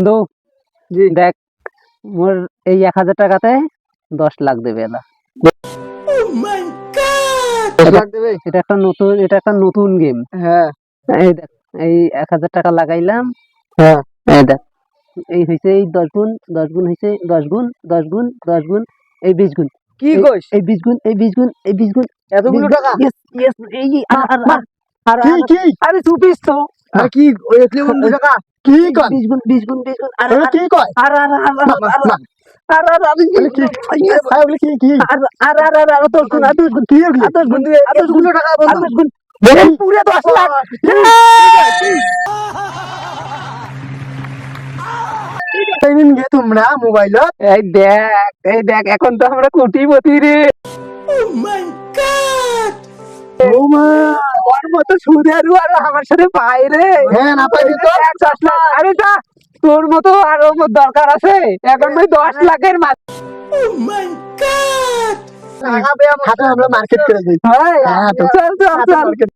বন্ধু দেখ, মোর এই 1000 টাকাতে 10 লাখ দেবে এলা। এটা একটা নতুন গেম। হ্যাঁ এই দেখ, এই 1000 টাকা লাগাইলাম। হ্যাঁ এই দেখ, এই হইছে এই 10 গুণ, 10 গুণ হইছে 10 গুণ, 10 গুণ, 10 গুণ, এই 20 গুণ। কি কইস? এই 20 গুণ, এই 20 গুণ, এই 20 গুণ, এতগুলো টাকা? ইয়েস ইয়েস, এই কি আরে চুপিস তো। আরে কি এতগুলো টাকা কি কয়? 20 গুণ, 20 গুণ, 20 গুণ, আরে কি কয়? আরে আরে আরে আমি কি আরে 10 গুণ, 10 গুণ, কি 10 গুণ, এতগুলো টাকা বন্ধু? 10 গুণ, পুরো 10 লাখ। তোমরা মোবাইলত এই দেখ এখন তো আমরা কোটিপতি রে। ওর মতো সুদের আর আমার সাথে পাই রে। হ্যাঁ না পাই তো 10 লাখ। আরে যা, তোর মতো আর ওর দরকার আছে এখন ভাই 10 লাখের মাছ। টাকা পেয়ে আমরা মার্কেট করে দিই। হ্যাঁ, হ্যাঁ, তো চল চল চল। মার্কেট